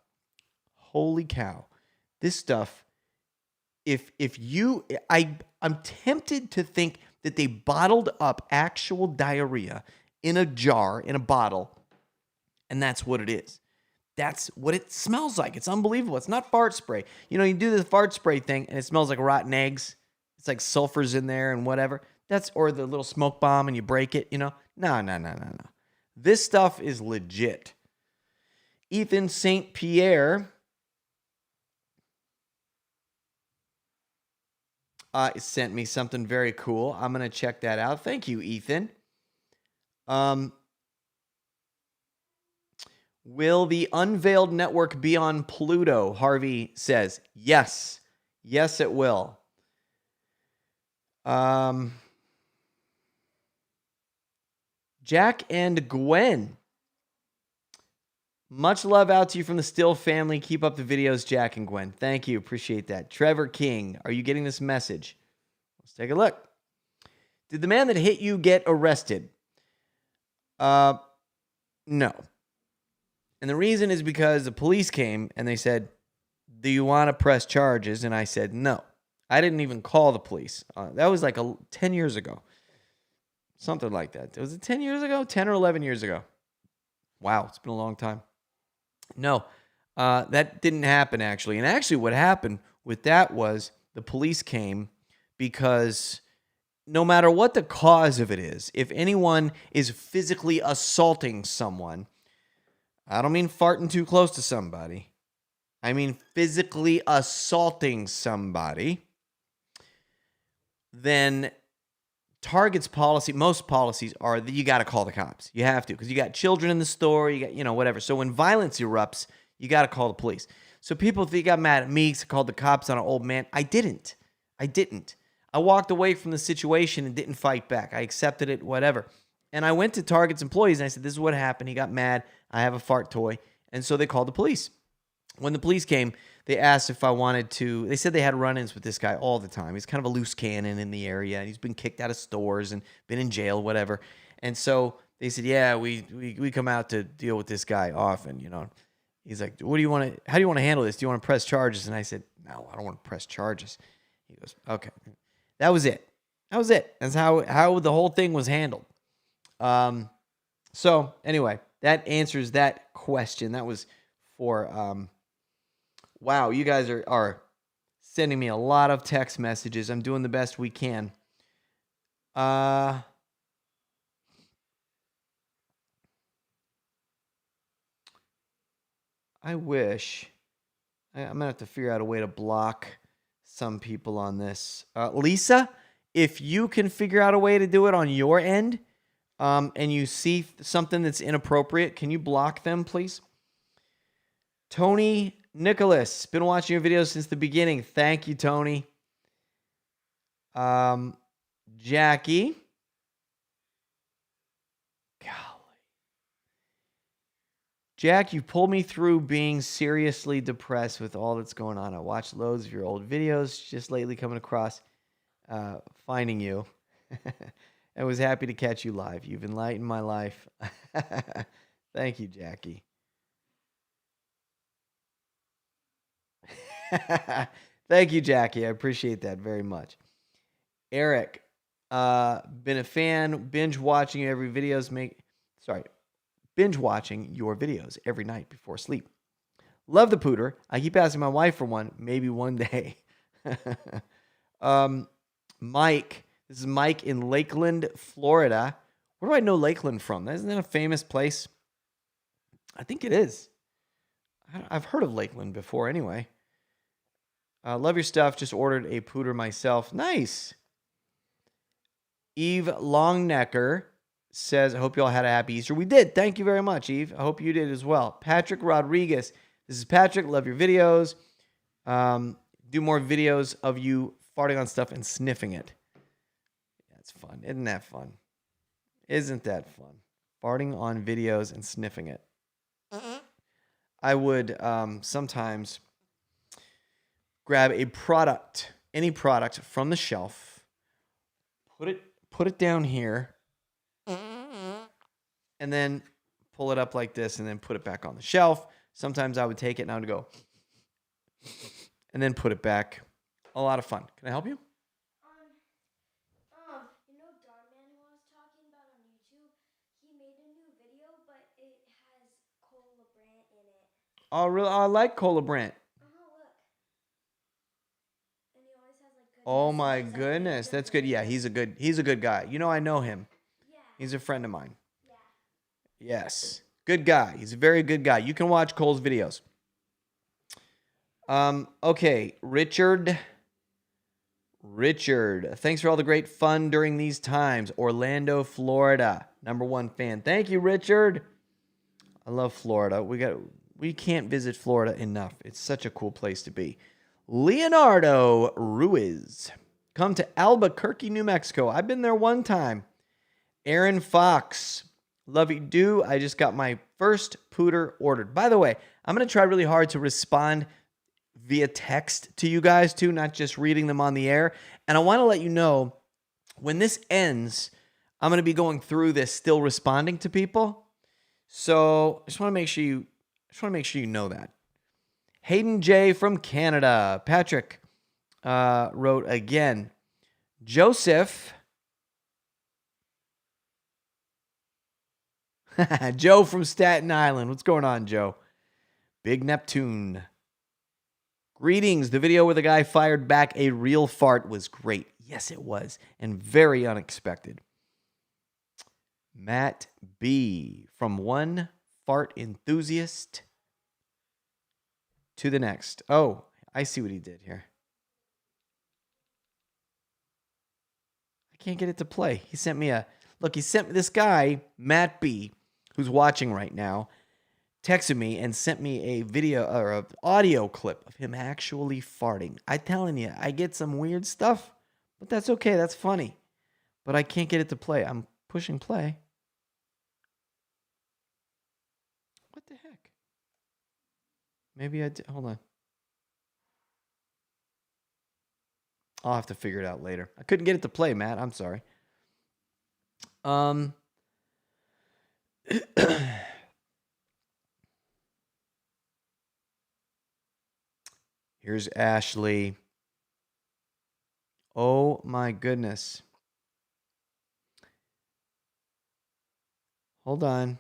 holy cow, this stuff, I'm tempted to think that they bottled up actual diarrhea in a jar, in a bottle, and that's what it is. That's what it smells like. It's unbelievable. It's not fart spray. You do the fart spray thing, and it smells like rotten eggs. It's like sulfur's in there and whatever. Or the little smoke bomb, and you break it, No. This stuff is legit. Ethan St. Pierre sent me something very cool. I'm going to check that out. Thank you, Ethan. Will the unveiled network be on Pluto? Harvey says, yes. Yes, it will. Jack and Gwen. Much love out to you from the Still family. Keep up the videos, Jack and Gwen. Thank you. Appreciate that. Trevor King, are you getting this message? Let's take a look. Did the man that hit you get arrested? No. And the reason is because the police came and they said, do you want to press charges? And I said, no. I didn't even call the police. That was like 10 years ago. Something like that. Was it 10 years ago? 10 or 11 years ago. Wow, it's been a long time. No, that didn't happen, actually. And actually what happened with that was the police came because no matter what the cause of it is, if anyone is physically assaulting someone, I don't mean farting too close to somebody. I mean physically assaulting somebody, then Target's policy, most policies are that you got to call the cops. You have to, because you got children in the store, you got, whatever. So when violence erupts, you got to call the police. So people think got mad at me, so called the cops on an old man. I didn't. I walked away from the situation and didn't fight back. I accepted it, whatever. And I went to Target's employees and I said, this is what happened. He got mad. I have a fart toy. And so they called the police. When the police came, they asked if I wanted to. They said they had run-ins with this guy all the time. He's kind of a loose cannon in the area. And he's been kicked out of stores and been in jail, whatever. And so they said, yeah, we come out to deal with this guy often, He's like, how do you want to handle this? Do you want to press charges? And I said, no, I don't want to press charges. He goes, okay. That was it. That's how the whole thing was handled. So anyway, that answers that question. That was for, wow, you guys are sending me a lot of text messages. I'm doing the best we can. I wish I'm going to have to figure out a way to block some people on this. Lisa, if you can figure out a way to do it on your end, and you see something that's inappropriate, can you block them, please? Tony Nicholas, been watching your videos since the beginning. Thank you, Tony. Jackie. Golly. Jack, you pulled me through being seriously depressed with all that's going on. I watched loads of your old videos just lately coming across, finding you. I was happy to catch you live. You've enlightened my life. Thank you, Jackie. Thank you, Jackie. I appreciate that very much. Eric, been a fan, binge watching your videos every night before sleep. Love the pooter. I keep asking my wife for one, maybe one day. Mike, this is Mike in Lakeland, Florida. Where do I know Lakeland from? Isn't that a famous place? I think it is. I've heard of Lakeland before anyway. Love your stuff. Just ordered a pooter myself. Nice. Eve Longnecker. says, I hope you all had a happy Easter. We did. Thank you very much, Eve. I hope you did as well. Patrick Rodriguez. This is Patrick. Love your videos. Do more videos of you farting on stuff and sniffing it. That's fun. Isn't that fun? Isn't that fun? Farting on videos and sniffing it. I would sometimes grab a product, any product from the shelf, put it down here, and then pull it up like this and then put it back on the shelf. Sometimes I would take it and I would go and then put it back. A lot of fun. Can I help you? You know Darman who I was talking about on YouTube? He made a new video, but it has Cole LeBrant in it. Oh, really? I like Cola Brandt. Look. And he always has like good Oh my messages. goodness, that's good. Yeah, he's a good guy. You know, I know him. Yeah. He's a friend of mine. Yeah. Yes, good guy. He's a very good guy. You can watch Cole's videos. Okay, Richard, thanks for all the great fun during these times. Orlando, Florida, #1 fan. Thank you, Richard. I love Florida. We can't visit Florida enough. It's such a cool place to be. Leonardo Ruiz, come to Albuquerque, New Mexico. I've been there one time. Aaron Fox, love you, do. I just got my first pooter ordered. By the way, I'm going to try really hard to respond via text to you guys too, not just reading them on the air. And I want to let you know, when this ends, I'm going to be going through this still responding to people. So I just want to make sure you know that. Hayden J from Canada. Patrick wrote again. Joseph. Joe from Staten Island. What's going on, Joe? Big Neptune. Greetings. The video where the guy fired back a real fart was great. Yes, it was. And very unexpected. Matt B. From one fart enthusiast to the next. Oh, I see what he did here. I can't get it to play. He sent me this guy, Matt B., who's watching right now, texted me and sent me a video or an audio clip of him actually farting. I'm telling you, I get some weird stuff, but that's okay. That's funny. But I can't get it to play. I'm pushing play. What the heck? Maybe I did. Hold on. I'll have to figure it out later. I couldn't get it to play, Matt. I'm sorry. Here's Ashley. Oh my goodness. Hold on.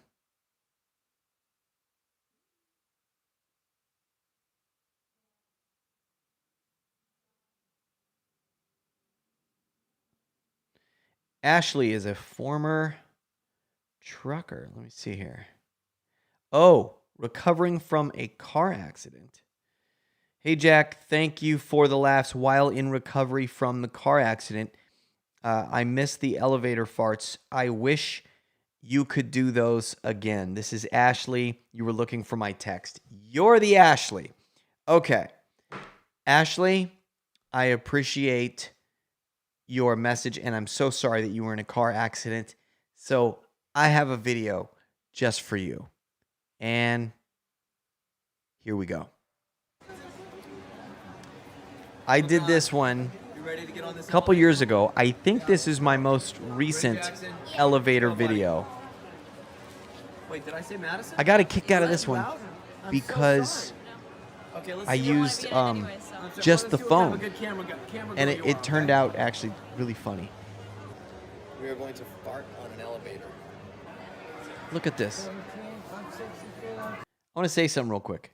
Ashley is a former trucker. Let me see here. Oh, recovering from a car accident. Hey, Jack, thank you for the laughs while in recovery from the car accident. I missed the elevator farts. I wish you could do those again. This is Ashley. You were looking for my text. You're the Ashley. Okay. Ashley, I appreciate your message, and I'm so sorry that you were in a car accident. So I have a video just for you. And here we go. I did this one a couple years ago. I think this is my most recent elevator video. Wait, did I say Madison? I got a kick out of this one because I used just the phone, and it turned out actually really funny. We are going to fart on an elevator. Look at this. I want to say something real quick.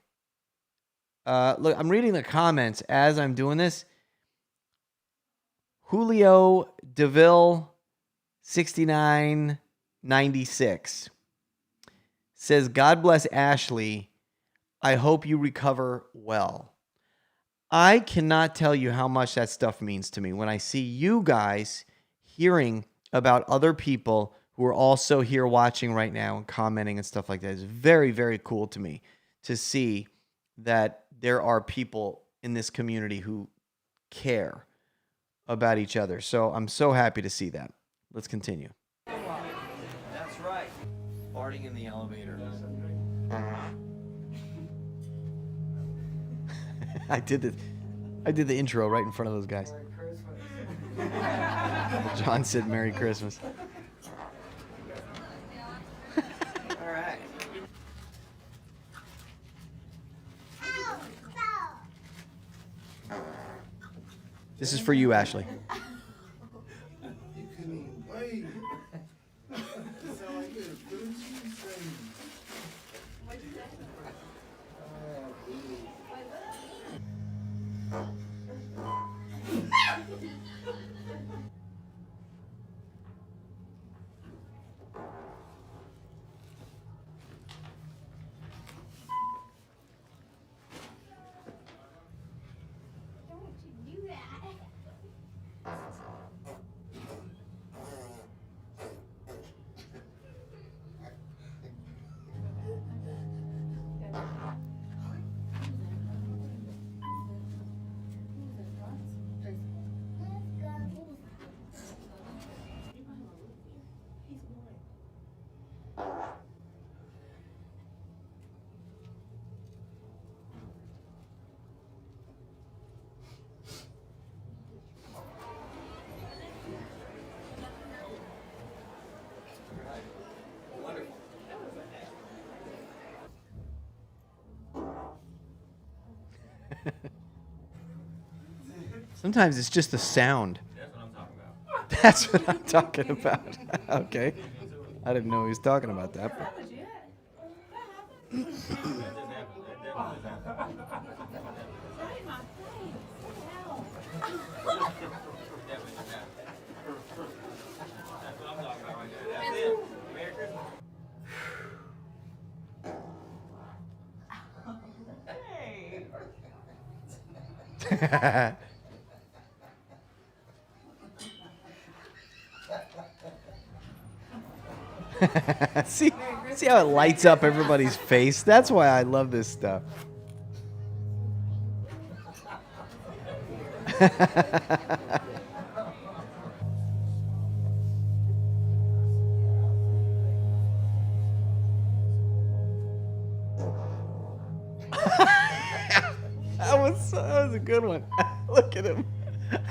Look, I'm reading the comments as I'm doing this. Julio DeVille 6996 says, God bless Ashley. I hope you recover well. I cannot tell you how much that stuff means to me when I see you guys hearing about other people who are also here watching right now and commenting and stuff like that. It's very, very cool to me to see that there are people in this community who care about each other. So I'm so happy to see that. Let's continue. That's right. Farting in the elevator. I did the intro right in front of those guys. John said Merry Christmas. All right. This is for you, Ashley. You couldn't even wait. It sound like this. What did she say? Don't you do that. Sometimes it's just the sound. That's what I'm talking about. Okay. I didn't know he was talking about that. But... see how it lights up everybody's face? That's why I love this stuff. That was a good one. Look at him.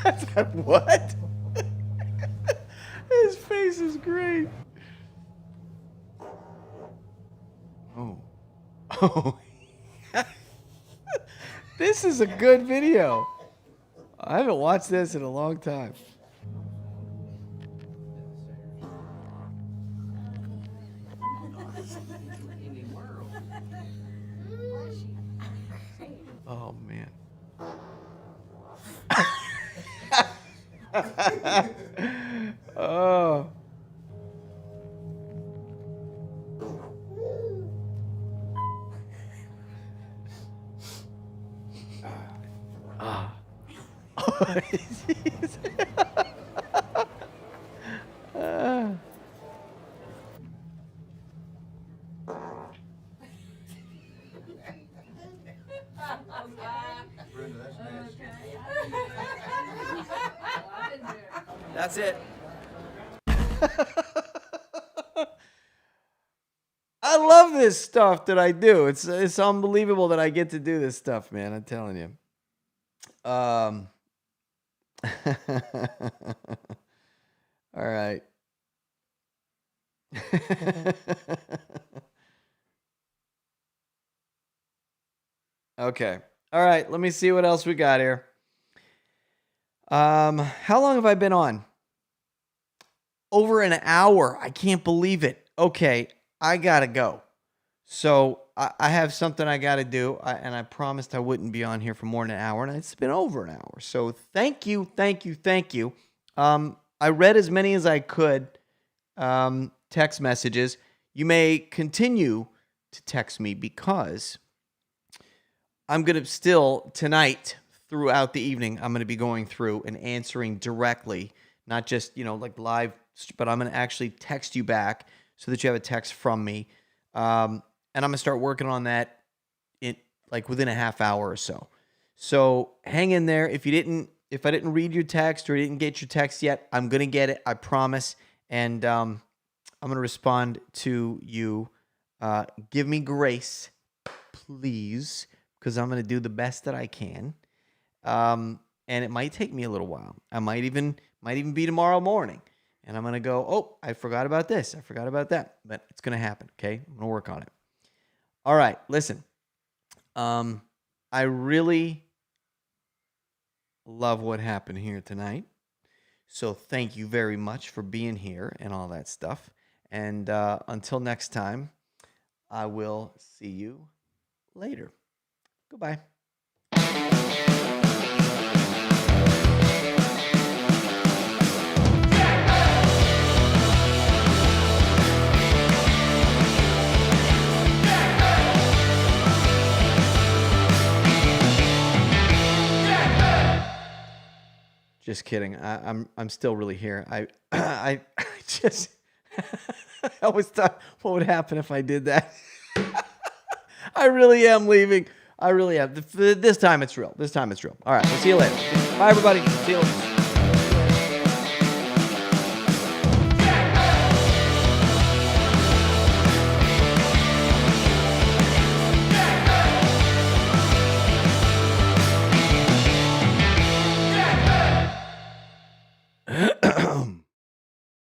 I said, what? His face is great. Oh. Oh. This is a good video. I haven't watched this in a long time. Oh, man. Oh. Ah. That's it. I love this stuff that I do. It's unbelievable that I get to do this stuff, man. I'm telling you. All right. Okay. All right. Let me see what else we got here. How long have I been on? Over an hour. I can't believe it. Okay. I gotta go. So I have something I gotta do, and I promised I wouldn't be on here for more than an hour, and it's been over an hour. So thank you. I read as many as I could, text messages. You may continue to text me because I'm gonna still tonight throughout the evening. I'm gonna be going through and answering directly not just, like live, but I'm going to actually text you back so that you have a text from me. And I'm going to start working on that within a half hour or so. So hang in there. If I didn't read your text or didn't get your text yet, I'm going to get it. I promise. And I'm going to respond to you. Give me grace, please, because I'm going to do the best that I can. And it might take me a little while. I might even be tomorrow morning. And I'm going to go, oh, I forgot about this. I forgot about that. But it's going to happen, okay? I'm going to work on it. All right, listen. I really love what happened here tonight. So thank you very much for being here and all that stuff. And until next time, I will see you later. Goodbye. Just kidding. I'm still really here. I just I always thought what would happen if I did that. I really am leaving. I really am. This time it's real. All right. We'll see you later. Bye, everybody. See you later.